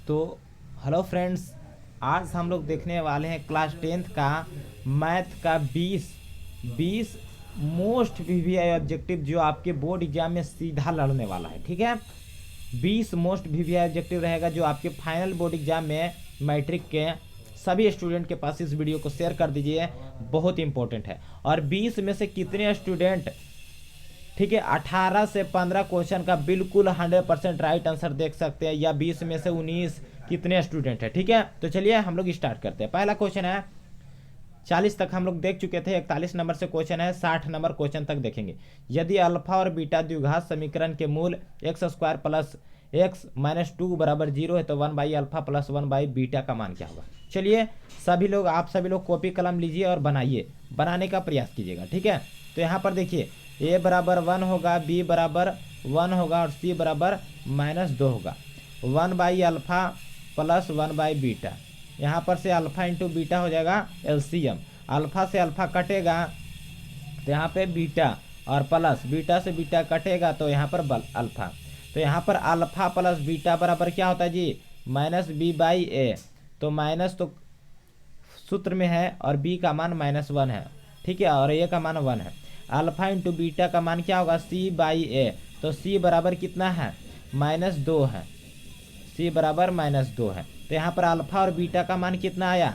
तो hello friends, आज हम लोग देखने वाले हैं क्लास 10th का मैथ का 20 मोस्ट वीवीआई ऑब्जेक्टिव जो आपके बोर्ड एग्जाम में सीधा लड़ने वाला है। ठीक है, 20 मोस्ट वीवीआई ऑब्जेक्टिव रहेगा जो आपके फाइनल बोर्ड एग्जाम में मैट्रिक के सभी स्टूडेंट के पास इस वीडियो को शेयर कर दीजिए, बहुत इंपॉर्टेंट है। और 20 में से कितने स्टूडेंट, ठीक है, 18 से 15 क्वेश्चन का बिल्कुल 100% राइट आंसर देख सकते हैं, या 20 में से 19 कितने स्टूडेंट है। ठीक है, तो चलिए हम लोग स्टार्ट करते हैं। पहला क्वेश्चन है, 40 तक हम लोग देख चुके थे, 41 नंबर से क्वेश्चन है, 60 नंबर क्वेश्चन तक देखेंगे। यदि अल्फा और बीटा द्विघात समीकरण के मूल x square plus x minus 2 बराबर 0 है तो 1/अल्फा प्लस 1/बीटा का मान क्या होगा। चलिए आप सभी लोग कॉपी कलम लीजिए और बनाने का प्रयास कीजिएगा। ठीक है, तो यहाँ पर देखिए a बराबर 1 होगा, b बराबर 1 होगा और c बराबर -2 होगा। 1/अल्फा प्लस 1/बीटा, यहाँ पर से अल्फा इंटू बीटा हो जाएगा एलसीएम। अल्फा से अल्फा कटेगा तो यहाँ पे बीटा, और प्लस बीटा से बीटा कटेगा तो यहाँ पर अल्फा। तो यहाँ पर अल्फा प्लस बीटा बराबर क्या होता है जी, -b/a। तो माइनस तो सूत्र में है और b का मान -1 है, ठीक है, और a का मान 1 है। अल्फा इंटू बीटा का मान क्या होगा, c/a। तो c बराबर कितना है, -2 है, c बराबर -2 है। तो यहाँ पर अल्फा और बीटा का मान कितना आया,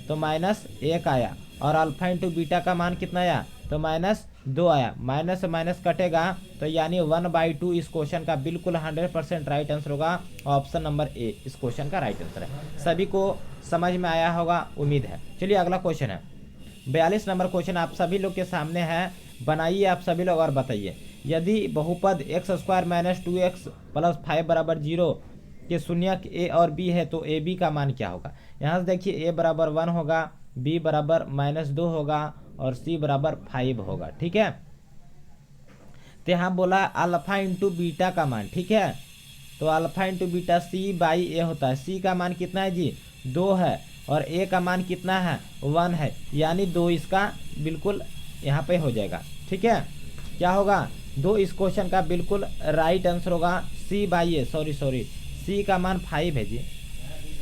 तो -1 आया, और अल्फा इंटू बीटा का मान कितना आया, तो -2 आया। माइनस से माइनस कटेगा तो यानी 1/2 इस क्वेश्चन का बिल्कुल 100% राइट आंसर होगा। ऑप्शन नंबर ए इस क्वेश्चन का राइट आंसर है। सभी को समझ में आया होगा, उम्मीद है। चलिए अगला क्वेश्चन है, 42 नंबर क्वेश्चन आप सभी लोग के सामने है। बनाइए आप सभी लोग और बताइए। यदि बहुपद x² - 2x + 5 बराबर 0 के शून्यक a और b है तो a b का मान क्या होगा। यहाँ से देखिए a बराबर 1 होगा, b बराबर -2 होगा और c बराबर 5 होगा। ठीक है, तो यहाँ बोला अल्फा इंटू बीटा का मान, ठीक है, तो अल्फा इंटू बीटा c/a होता है। c का मान कितना है जी, 2 है, और a का मान कितना है, 1 है, यानी 2 इसका बिल्कुल यहाँ पे हो जाएगा। ठीक है, क्या होगा, 2 इस क्वेश्चन का बिल्कुल राइट आंसर होगा। c/a सॉरी c का मान 5 है जी,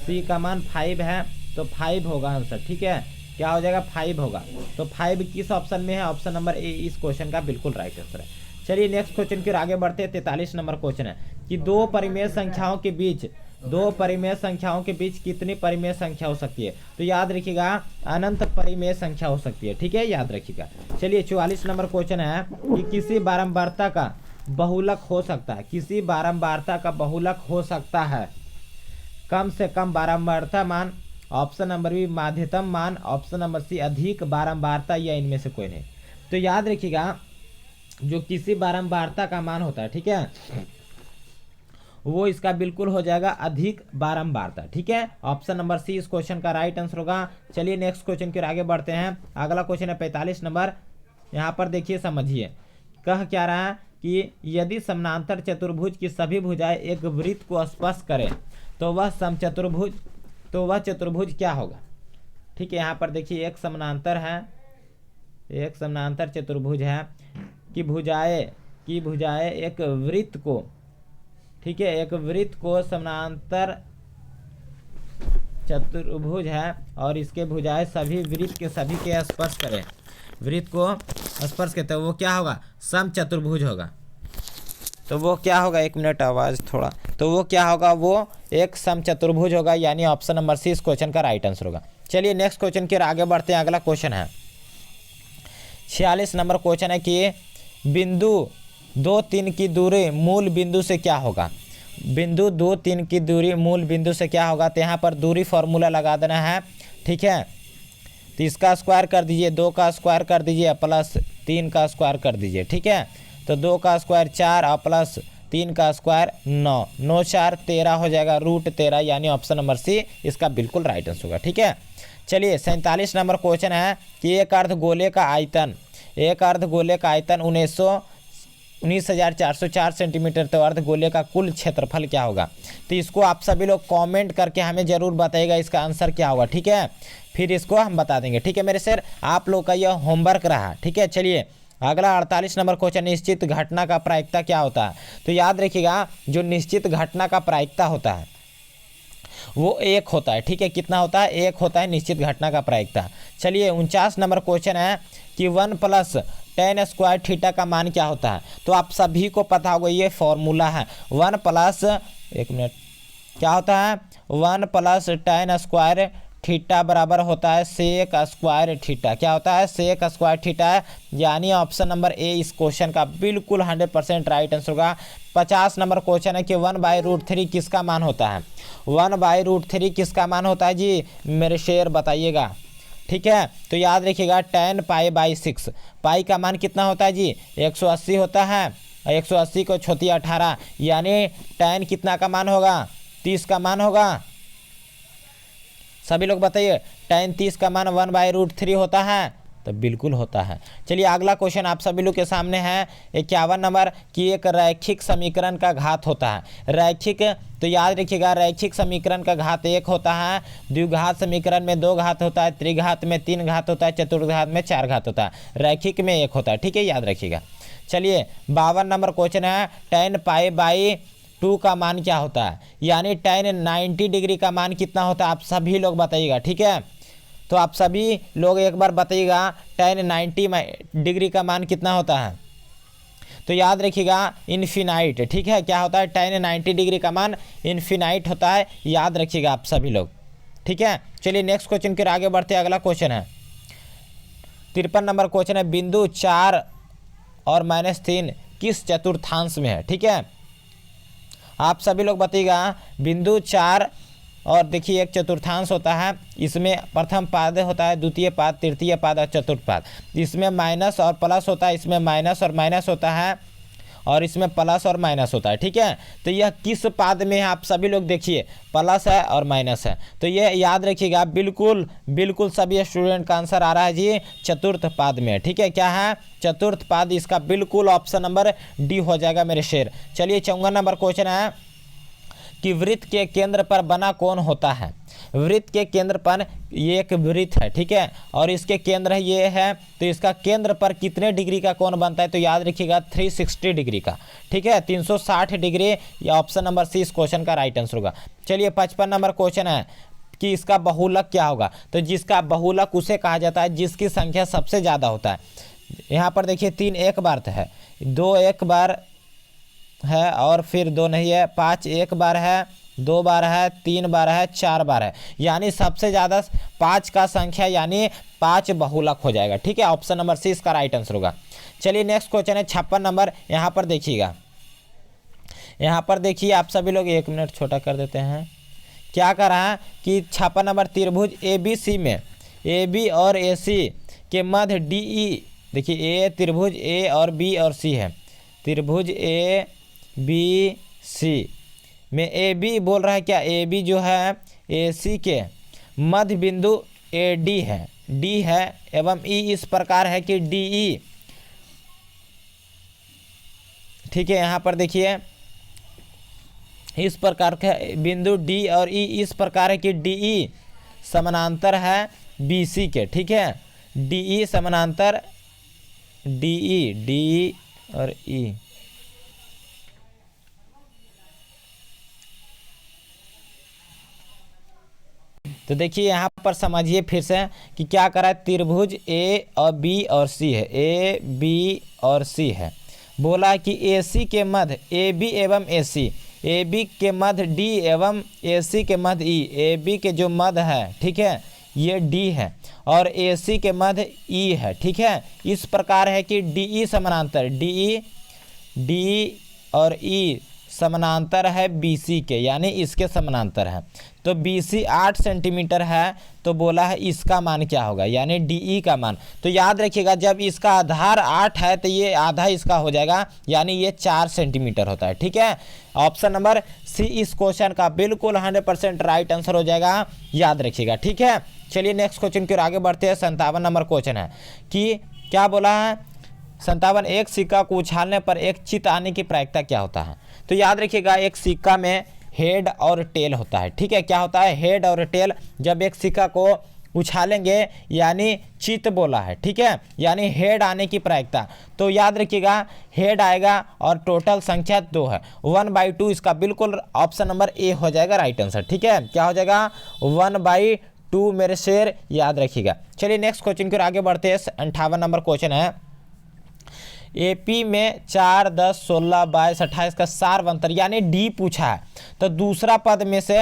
c का मान 5 है तो 5 होगा आंसर। ठीक है, क्या हो जाएगा, 5 होगा। तो 5 किस ऑप्शन में है, ऑप्शन नंबर ए इस क्वेश्चन का बिल्कुल राइट आंसर है। चलिए नेक्स्ट क्वेश्चन की ओर आगे बढ़ते हैं। 43 नंबर क्वेश्चन है कि दो परिमेय संख्याओं के बीच कितनी परिमेय संख्या हो सकती है। तो याद रखिएगा अनंत परिमेय संख्या हो सकती है। ठीक है, याद रखिएगा। चलिए 44 नंबर क्वेश्चन है कि किसी बारंबारता का बहुलक हो सकता है, किसी बारंबारता का बहुलक हो सकता है कम से कम बारंबारता मान, ऑप्शन नंबर बी माध्यतम मान, ऑप्शन नंबर सी अधिक बारंबारता, या इनमें से कोई नहीं। तो याद रखिएगा जो किसी बारंबारता का मान होता है, ठीक है, वो इसका बिल्कुल हो जाएगा अधिक बारंबारता। ठीक है, ऑप्शन नंबर सी इस क्वेश्चन का राइट आंसर होगा। चलिए नेक्स्ट क्वेश्चन की ओर आगे बढ़ते हैं। अगला क्वेश्चन है 45 नंबर। यहाँ पर देखिए समझिए, कह क्या रहा है कि यदि समानांतर चतुर्भुज की सभी भुजाएं एक वृत्त को स्पर्श करें तो वह चतुर्भुज क्या होगा। ठीक है, यहाँ पर देखिए एक समानांतर चतुर्भुज है कि भुजाएं एक वृत्त को, ठीक है, एक वृत्त को समानांतर चतुर्भुज है और इसके भुजाएं सभी वृत्त के सभी के स्पर्श करें, वृत्त को स्पर्श करते हैं, वो क्या होगा, समचतुर्भुज होगा। तो वो क्या होगा, एक मिनट आवाज़ थोड़ा, तो वो क्या होगा, वो एक समचतुर्भुज होगा, यानी ऑप्शन नंबर सी इस क्वेश्चन का राइट आंसर होगा। चलिए नेक्स्ट क्वेश्चन की ओर आगे बढ़ते हैं। अगला क्वेश्चन है 46 नंबर क्वेश्चन है कि बिंदु 2, 3 की दूरी मूल बिंदु से क्या होगा। बिंदु 2, 3 की दूरी मूल बिंदु से क्या होगा। तो यहाँ पर दूरी फार्मूला लगा देना है। ठीक है, तो इसका स्क्वायर कर दीजिए, 2 का स्क्वायर कर दीजिए प्लस 3 का स्क्वायर कर दीजिए। ठीक है, तो 2 का स्क्वायर 4 और प्लस 3 का स्क्वायर 9, 9 4 13 हो जाएगा, √13, यानी ऑप्शन नंबर सी इसका बिल्कुल राइट आंसर होगा। ठीक है, चलिए 47 नंबर क्वेश्चन है कि एक अर्धगोले का आयतन 19,404 सेंटीमीटर, तो अर्धगोले का कुल क्षेत्रफल क्या होगा। तो इसको आप सभी लोग कमेंट करके हमें ज़रूर बताइएगा इसका आंसर क्या होगा। ठीक है, फिर इसको हम बता देंगे। ठीक है मेरे सर, आप लोग का यह होमवर्क रहा। ठीक है, चलिए अगला 48 नंबर क्वेश्चन, निश्चित घटना का प्रायिकता क्या होता है। तो याद रखिएगा जो निश्चित घटना का प्रायिकता होता है वो एक होता है। ठीक है, कितना होता है? एक होता है निश्चित घटना का प्रायिकता। चलिए 49 नंबर क्वेश्चन है कि 1 प्लस tan स्क्वायर थीटा का मान क्या होता है? तो आप सभी को पता होगा ये फॉर्मूला है 1 प्लस, एक मिनट, क्या होता है? 1 प्लस tan स्क्वायर थीटा बराबर होता है सेक स्क्वायर थीटा। क्या होता है? सेक स्क्वायर थीटा है। यानी ऑप्शन नंबर ए इस क्वेश्चन का बिल्कुल 100% राइट आंसर होगा। 50 नंबर क्वेश्चन है कि 1/√3 किसका मान होता है? 1/√3 किसका मान होता है जी? मेरे शेर बताइएगा। ठीक है, तो याद रखिएगा tan π/6, पाई का मान कितना होता है जी? 180 होता है। 180 को छोटी 18, यानी tan कितना का मान होगा? 30 का मान होगा। सभी लोग बताइए, tan 30 का मान 1/√3 होता है? तो बिल्कुल होता है। चलिए अगला क्वेश्चन आप सभी लोग के सामने है 51 नंबर कि एक रैखिक समीकरण का घात होता है। रैखिक, तो याद रखिएगा रैखिक समीकरण का घात 1 होता है, द्विघात समीकरण में 2 घात होता है, त्रिघात में 3 घात होता है, चतुर्घात में 4 घात होता है, रैखिक में 1 होता है। ठीक है, याद रखिएगा। चलिए 52 नंबर क्वेश्चन है tan π/2 का मान क्या होता है? यानी tan 90 डिग्री का मान कितना होता है? आप सभी लोग बताइएगा। ठीक है, तो आप सभी लोग एक बार बताइएगा tan 90 डिग्री का मान कितना होता है? तो याद रखिएगा इन्फिनाइट। ठीक है, क्या होता है? tan 90 डिग्री का मान इन्फिनाइट होता है, याद रखिएगा आप सभी लोग। ठीक है, चलिए नेक्स्ट क्वेश्चन के आगे बढ़ते हैं। अगला क्वेश्चन है 53 नंबर क्वेश्चन है बिंदु 4 और -3 किस चतुर्थांश में है? ठीक है, आप सभी लोग बताइएगा बिंदु 4 और देखिए एक चतुर्थांश होता है, इसमें प्रथम पाद होता है, द्वितीय पाद, तृतीय पाद और चतुर्थ पाद। इसमें माइनस और प्लस होता है, इसमें माइनस और माइनस होता है और इसमें प्लस और माइनस होता है। ठीक है, तो यह किस पाद में है? आप सभी लोग देखिए प्लस है और माइनस है, तो ये याद रखिएगा बिल्कुल बिल्कुल सभी स्टूडेंट का आंसर आ रहा है जी चतुर्थ पाद में। ठीक है, क्या है? चतुर्थ पाद, इसका बिल्कुल ऑप्शन नंबर डी हो जाएगा मेरे शेर। चलिए 54 नंबर क्वेश्चन है कि वृत्त के केंद्र पर बना कोण होता है? वृत्त के केंद्र पर ये एक वृत्त है। ठीक है, और इसके केंद्र ये है, तो इसका केंद्र पर कितने डिग्री का कोण बनता है? तो याद रखिएगा 360 डिग्री का। ठीक है, 360 डिग्री, ये ऑप्शन नंबर सी इस क्वेश्चन का राइट आंसर होगा। चलिए 55 नंबर क्वेश्चन है कि इसका बहुलक क्या होगा? तो जिसका बहुलक उसे कहा जाता है जिसकी संख्या सबसे ज़्यादा होता है। यहाँ पर देखिए 3 एक बार है, 2 एक बार है और फिर 2 नहीं है, 5 एक बार है, 2 बार है, 3 बार है, 4 बार है, यानी सबसे ज़्यादा 5 का संख्या यानी 5 बहुलक हो जाएगा। ठीक है, ऑप्शन नंबर सी इसका राइट आंसर होगा। चलिए नेक्स्ट क्वेश्चन है 56 नंबर। यहाँ पर देखिएगा, यहाँ पर देखिए आप सभी लोग, 1 मिनट छोटा कर देते हैं। क्या कर रहा है कि 56 नंबर त्रिभुज ABC में AB और AC के मध्य DE, देखिए ए त्रिभुज A और B और C है, त्रिभुज ABC में AB बोल रहा है क्या? AB जो है AC के मध्य बिंदु AD है, D है एवं E इस प्रकार है कि DE। ठीक है, यहाँ पर देखिए इस प्रकार का बिंदु D और E इस प्रकार है कि DE समानांतर है BC के। ठीक है, DE समानांतर DE और E। तो देखिए यहाँ पर समझिए फिर से कि क्या करा है, त्रिभुज A और B और C है, A B और C है। बोला कि AC के मध्य AB एवं AC, AB के मध्य D एवं AC के मध्य E, AB के जो मध्य है, ठीक है, ये D है और AC के मध्य E है। ठीक है, इस प्रकार है कि DE समानांतर, DE और E समानांतर है BC के, यानी इसके समानांतर है। तो BC 8 सेंटीमीटर है, तो बोला है इसका मान क्या होगा, यानी DE का मान। तो याद रखिएगा जब इसका आधार 8 है तो ये आधा इसका हो जाएगा, यानी ये 4 सेंटीमीटर होता है। ठीक है, ऑप्शन नंबर सी इस क्वेश्चन का बिल्कुल 100% राइट आंसर हो जाएगा, याद रखिएगा। ठीक है, चलिए नेक्स्ट क्वेश्चन की ओर आगे बढ़ते हैं। 57 नंबर क्वेश्चन है कि क्या बोला है? 57, एक सिक्का को उछालने पर एक चित आने की प्रायिकता क्या होता है? तो याद रखिएगा एक सिक्का में हेड और टेल होता है। ठीक है, क्या होता है? हेड और टेल। जब एक सिक्का को उछालेंगे यानी चित बोला है, ठीक है, यानी हेड आने की प्रायिकता। तो याद रखिएगा हेड आएगा और टोटल संख्या 2 है, 1/2 इसका बिल्कुल ऑप्शन नंबर ए हो जाएगा राइट आंसर, ठीक है। क्या हो जाएगा 1/2 मेरे शेर, याद रखिएगा। चलिए नेक्स्ट क्वेश्चन की ओर आगे बढ़ते हैं। 58 नंबर क्वेश्चन है, एपी में 4, 10, 16, 22, 28 का सारवंतर यानी डी पूछा है। तो दूसरा पद में से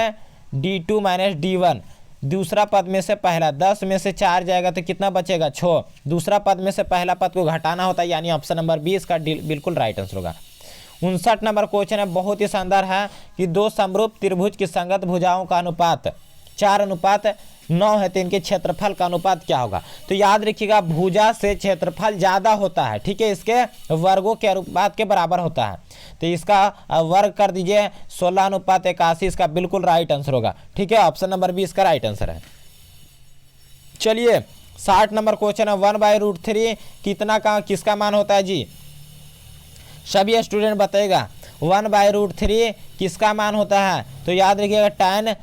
D2 - D1, दूसरा पद में से पहला 10 में से 4 जाएगा तो कितना बचेगा 6, दूसरा पद में से पहला पद को घटाना होता है, यानी ऑप्शन नंबर 20 का बिल्कुल राइट आंसर होगा। 59 नंबर क्वेश्चन है, बहुत ही शानदार है कि दो समरूप त्रिभुज की संगत भुजाओं का अनुपात 4:9 है, तो इनके क्षेत्रफल का अनुपात क्या होगा। तो याद रखिएगा भुजा से क्षेत्रफल ज़्यादा होता है, ठीक है, इसके वर्गों के अनुपात के बराबर होता है। तो इसका वर्ग कर दीजिए 16:81, इसका बिल्कुल राइट आंसर होगा, ठीक है, ऑप्शन नंबर 20 का राइट आंसर है। चलिए 60 नंबर क्वेश्चन है, 1/√3 कितना का किसका मान होता है जी, सभी स्टूडेंट बताएगा 1/√3 किसका मान होता है। तो याद रखिएगा tan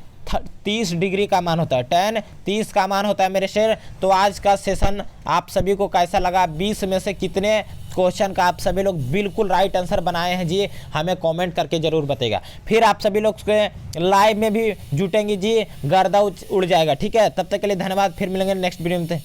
30 डिग्री का मान होता है, tan 30 का मान होता है मेरे शेर। तो आज का सेशन आप सभी को कैसा लगा, 20 में से कितने क्वेश्चन का आप सभी लोग बिल्कुल राइट आंसर बनाए हैं जी, हमें कमेंट करके जरूर बताइएगा। फिर आप सभी लोग लाइव में भी जुटेंगे जी, गर्दा उड़ जाएगा, ठीक है। तब तक के लिए धन्यवाद, फिर मिलेंगे नेक्स्ट वीडियो में।